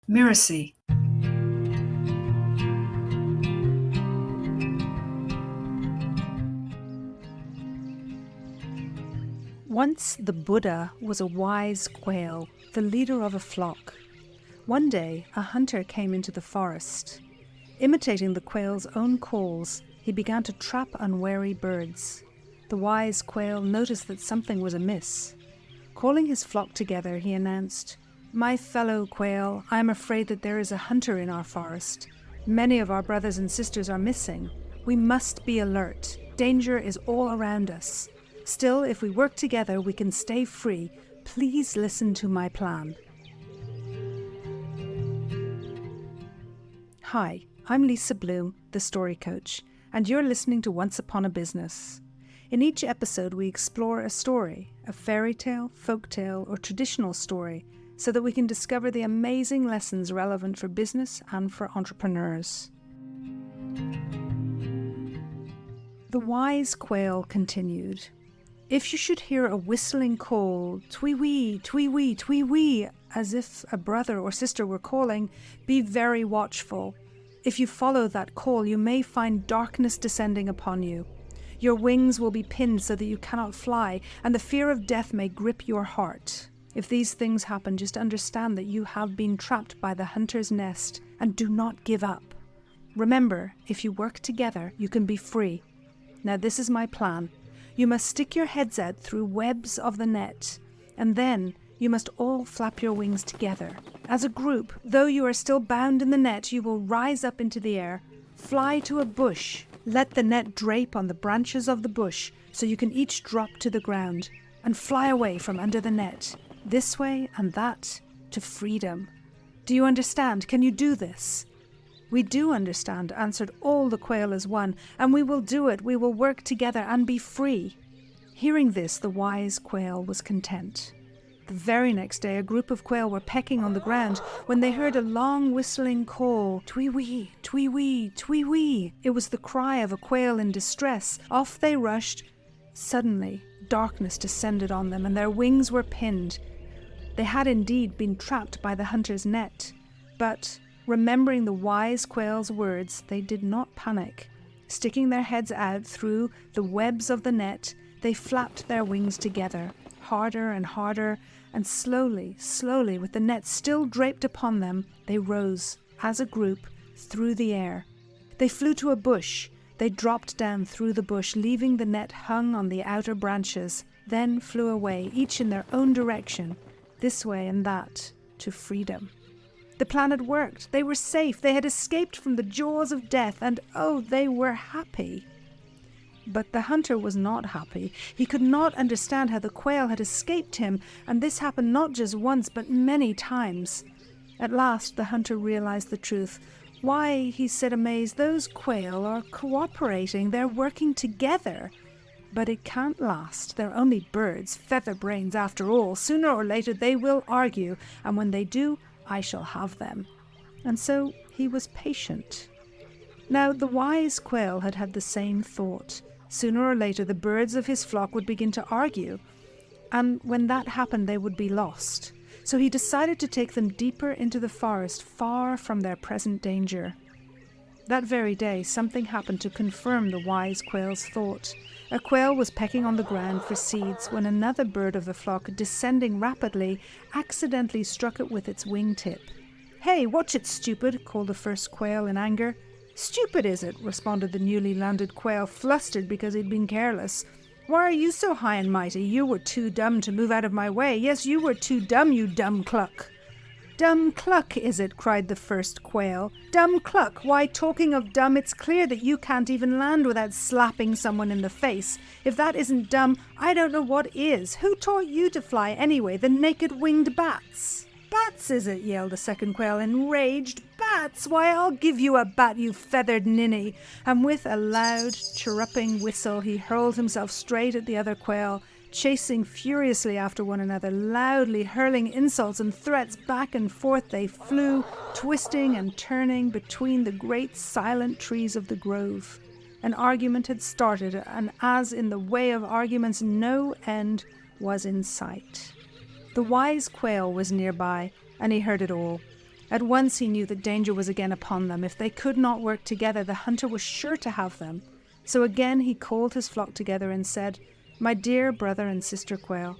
Mirasee. Once the Buddha was a wise quail, the leader of a flock. One day, a hunter came into the forest. Imitating the quail's own calls, he began to trap unwary birds. The wise quail noticed that something was amiss. Calling his flock together, he announced, "My fellow quail, I am afraid that there is a hunter in our forest. Many of our brothers and sisters are missing. We must be alert. Danger is all around us. Still, if we work together, we can stay free. Please listen to my plan." Hi, I'm Lisa Bloom, the Story Coach, and you're listening to Once Upon a Business. In each episode, we explore a story, a fairy tale, folk tale, or traditional story, so that we can discover the amazing lessons relevant for business and for entrepreneurs. The wise quail continued. If you should hear a whistling call, twee-wee, twee-wee, twee-wee, as if a brother or sister were calling, be very watchful. If you follow that call, you may find darkness descending upon you. Your wings will be pinned so that you cannot fly, and the fear of death may grip your heart. If these things happen, just understand that you have been trapped by the hunter's nest, and do not give up. Remember, if you work together, you can be free. Now this is my plan. You must stick your heads out through webs of the net, and then you must all flap your wings together. As a group, though you are still bound in the net, you will rise up into the air, fly to a bush, let the net drape on the branches of the bush so you can each drop to the ground, and fly away from under the net, this way and that, to freedom. Do you understand? Can you do this? "We do understand," answered all the quail as one, "and we will do it. We will work together and be free." Hearing this, the wise quail was content. The very next day, a group of quail were pecking on the ground when they heard a long whistling call, twee-wee, twee-wee, twee-wee. It was the cry of a quail in distress. Off they rushed. Suddenly, darkness descended on them, and their wings were pinned. They had indeed been trapped by the hunter's net, but remembering the wise quail's words, they did not panic. Sticking their heads out through the webs of the net, they flapped their wings together, harder and harder, and slowly, slowly, with the net still draped upon them, they rose, as a group, through the air. They flew to a bush. They dropped down through the bush, leaving the net hung on the outer branches, then flew away, each in their own direction, this way and that, to freedom. The plan had worked. They were safe. They had escaped from the jaws of death, and oh, they were happy. But the hunter was not happy. He could not understand how the quail had escaped him, and this happened not just once, but many times. At last, the hunter realized the truth. "Why," he said amazed, "those quail are cooperating. They're working together. But it can't last. They're only birds, feather brains after all. Sooner or later they will argue, and when they do, I shall have them." And so he was patient. Now the wise quail had had the same thought. Sooner or later the birds of his flock would begin to argue, and when that happened they would be lost. So he decided to take them deeper into the forest, far from their present danger. That very day something happened to confirm the wise quail's thought. A quail was pecking on the ground for seeds when another bird of the flock, descending rapidly, accidentally struck it with its wingtip. "Hey, watch it, stupid!" called the first quail in anger. "Stupid, is it?" responded the newly landed quail, flustered because he'd been careless. "Why are you so high and mighty? You were too dumb to move out of my way. Yes, you were too dumb, you dumb cluck." "Dumb cluck, is it?" cried the first quail. "Dumb cluck? Why, talking of dumb, it's clear that you can't even land without slapping someone in the face. If that isn't dumb, I don't know what is. Who taught you to fly anyway? The naked winged bats?" "Bats, is it?" yelled the second quail, enraged. "Bats? Why, I'll give you a bat, you feathered ninny." And with a loud, chirruping whistle, he hurled himself straight at the other quail, chasing furiously after one another, loudly hurling insults and threats back and forth. They flew, twisting and turning between the great silent trees of the grove. An argument had started, and as in the way of arguments, no end was in sight. The wise quail was nearby, and he heard it all. At once he knew that danger was again upon them. If they could not work together, the hunter was sure to have them. So again he called his flock together and said, "My dear brother and sister quail,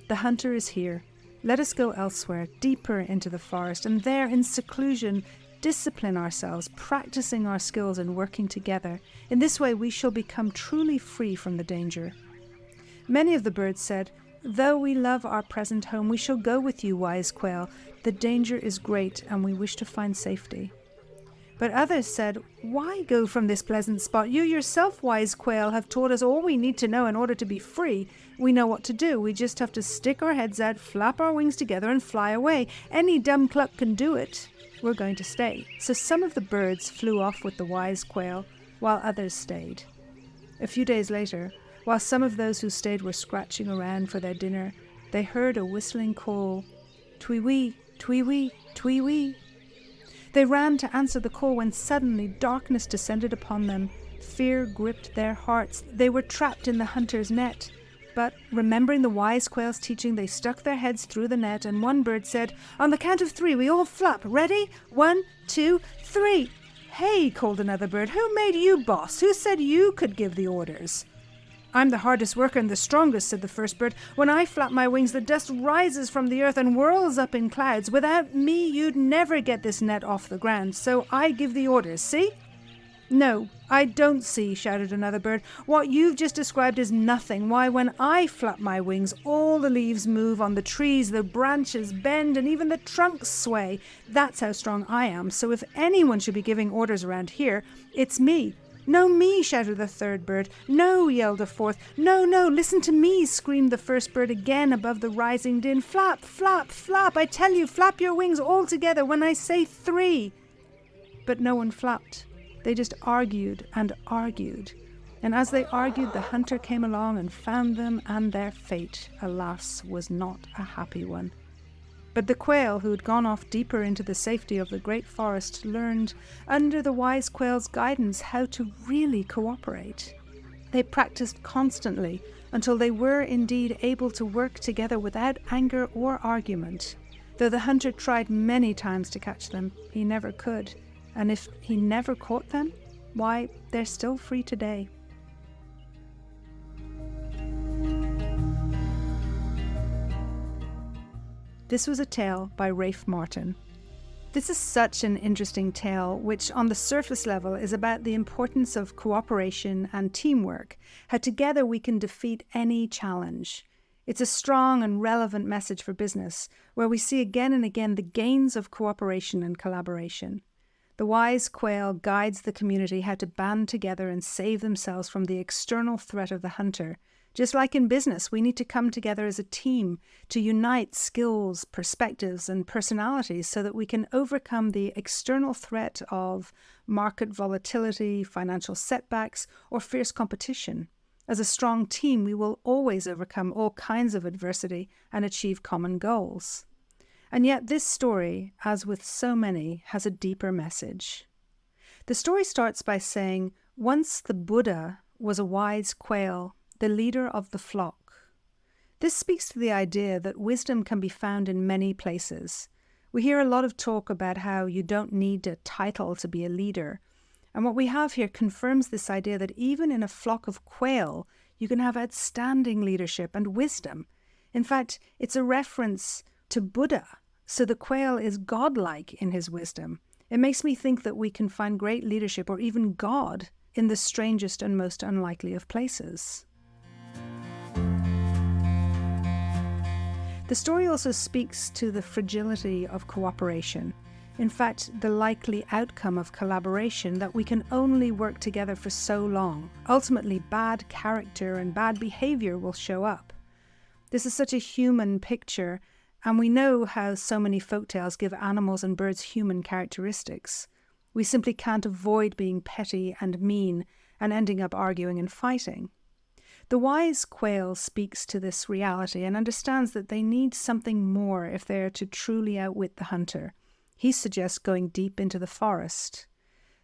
the hunter is here. Let us go elsewhere, deeper into the forest, and there in seclusion discipline ourselves, practicing our skills and working together. In this way we shall become truly free from the danger." Many of the birds said, "Though we love our present home, we shall go with you, Wise Quail. The danger is great, and we wish to find safety." But others said, "Why go from this pleasant spot? You yourself, Wise Quail, have taught us all we need to know in order to be free. We know what to do. We just have to stick our heads out, flap our wings together, and fly away. Any dumb cluck can do it. We're going to stay." So some of the birds flew off with the Wise Quail, while others stayed. A few days later, while some of those who stayed were scratching around for their dinner, they heard a whistling call, "Twee-wee, twee-wee, twee-wee." They ran to answer the call when suddenly darkness descended upon them. Fear gripped their hearts. They were trapped in the hunter's net. But remembering the Wise Quail's teaching, they stuck their heads through the net, and one bird said, "On the count of 3, we all flap. Ready? 1, 2, 3. "Hey," called another bird, "who made you boss? Who said you could give the orders?" "I'm the hardest worker and the strongest," said the first bird. "When I flap my wings, the dust rises from the earth and whirls up in clouds. Without me, you'd never get this net off the ground, so I give the orders. See?" "No, I don't see," shouted another bird. "What you've just described is nothing. Why, when I flap my wings, all the leaves move on the trees, the branches bend, and even the trunks sway. That's how strong I am. So if anyone should be giving orders around here, it's me." "No, me," shouted the third bird. "No," yelled a fourth. "No, no, listen to me," screamed the first bird again above the rising din. "Flap, flap, flap. I tell you, flap your wings all together when I say 3. But no one flapped. They just argued and argued. And as they argued, the hunter came along and found them, and their fate, alas, was not a happy one. But the quail, who had gone off deeper into the safety of the great forest, learned, under the Wise Quail's guidance, how to really cooperate. They practiced constantly until they were indeed able to work together without anger or argument. Though the hunter tried many times to catch them, he never could. And if he never caught them, why, they're still free today. This was a tale by Rafe Martin. This is such an interesting tale, which on the surface level is about the importance of cooperation and teamwork, how together we can defeat any challenge. It's a strong and relevant message for business, where we see again and again the gains of cooperation and collaboration. The Wise Quail guides the community how to band together and save themselves from the external threat of the hunter. Just like in business, we need to come together as a team to unite skills, perspectives, and personalities so that we can overcome the external threat of market volatility, financial setbacks, or fierce competition. As a strong team, we will always overcome all kinds of adversity and achieve common goals. And yet this story, as with so many, has a deeper message. The story starts by saying, once the Buddha was a wise quail, the leader of the flock. This speaks to the idea that wisdom can be found in many places. We hear a lot of talk about how you don't need a title to be a leader. And what we have here confirms this idea that even in a flock of quail, you can have outstanding leadership and wisdom. In fact, it's a reference to Buddha, so the quail is godlike in his wisdom. It makes me think that we can find great leadership or even God in the strangest and most unlikely of places. The story also speaks to the fragility of cooperation. In fact, the likely outcome of collaboration, that we can only work together for so long. Ultimately, bad character and bad behavior will show up. This is such a human picture, and we know how so many folktales give animals and birds human characteristics. We simply can't avoid being petty and mean and ending up arguing and fighting. The wise quail speaks to this reality and understands that they need something more if they are to truly outwit the hunter. He suggests going deep into the forest.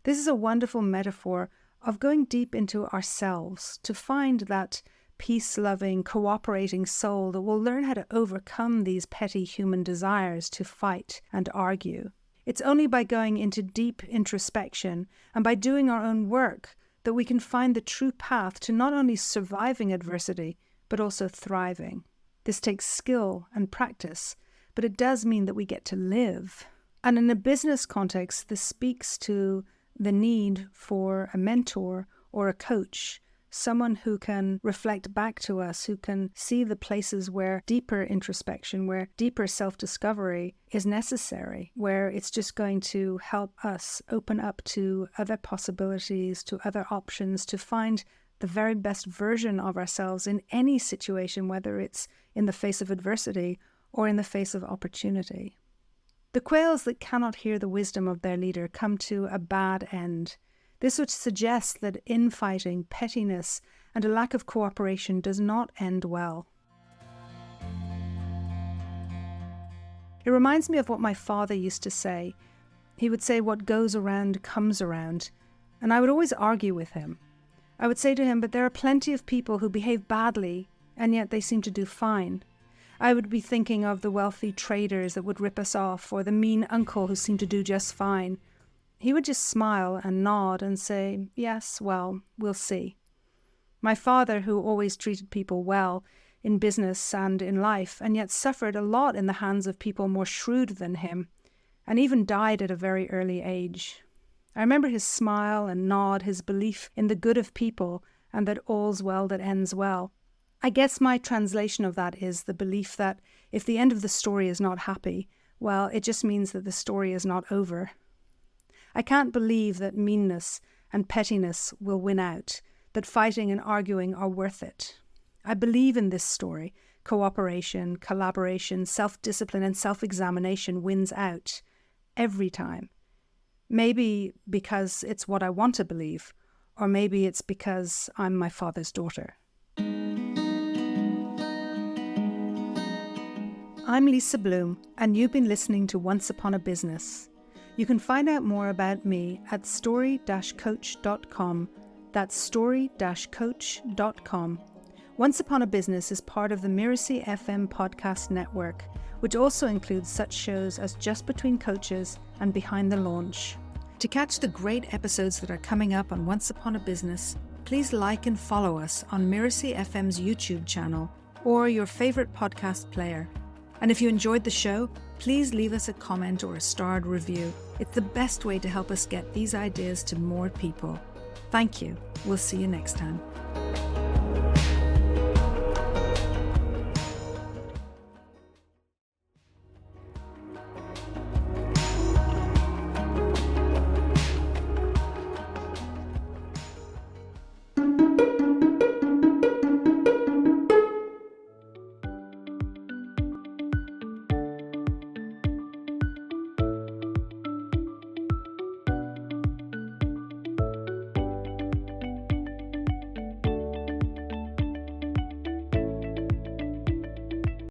This is a wonderful metaphor of going deep into ourselves to find that peace-loving, cooperating soul that will learn how to overcome these petty human desires to fight and argue. It's only by going into deep introspection and by doing our own work that we can find the true path to not only surviving adversity, but also thriving. This takes skill and practice, but it does mean that we get to live. And in a business context, this speaks to the need for a mentor or a coach, someone who can reflect back to us, who can see the places where deeper introspection, where deeper self-discovery is necessary, where it's just going to help us open up to other possibilities, to other options, to find the very best version of ourselves in any situation, whether it's in the face of adversity or in the face of opportunity. The quails that cannot hear the wisdom of their leader come to a bad end. This would suggest that infighting, pettiness, and a lack of cooperation does not end well. It reminds me of what my father used to say. He would say, "What goes around comes around," and I would always argue with him. I would say to him, but there are plenty of people who behave badly, and yet they seem to do fine. I would be thinking of the wealthy traders that would rip us off, or the mean uncle who seemed to do just fine. He would just smile and nod and say, yes, well, we'll see. My father, who always treated people well in business and in life, and yet suffered a lot in the hands of people more shrewd than him, and even died at a very early age. I remember his smile and nod, his belief in the good of people, and that all's well that ends well. I guess my translation of that is the belief that if the end of the story is not happy, well, it just means that the story is not over. I can't believe that meanness and pettiness will win out, that fighting and arguing are worth it. I believe in this story. Cooperation, collaboration, self-discipline and self-examination wins out every time. Maybe because it's what I want to believe, or maybe it's because I'm my father's daughter. I'm Lisa Bloom, and you've been listening to Once Upon a Business. You can find out more about me at story-coach.com. That's story-coach.com. Once Upon a Business is part of the Mirasee FM podcast network, which also includes such shows as Just Between Coaches and Behind the Launch. To catch the great episodes that are coming up on Once Upon a Business, please like and follow us on Mirasee FM's YouTube channel or your favorite podcast player. And if you enjoyed the show, please leave us a comment or a starred review. It's the best way to help us get these ideas to more people. Thank you. We'll see you next time.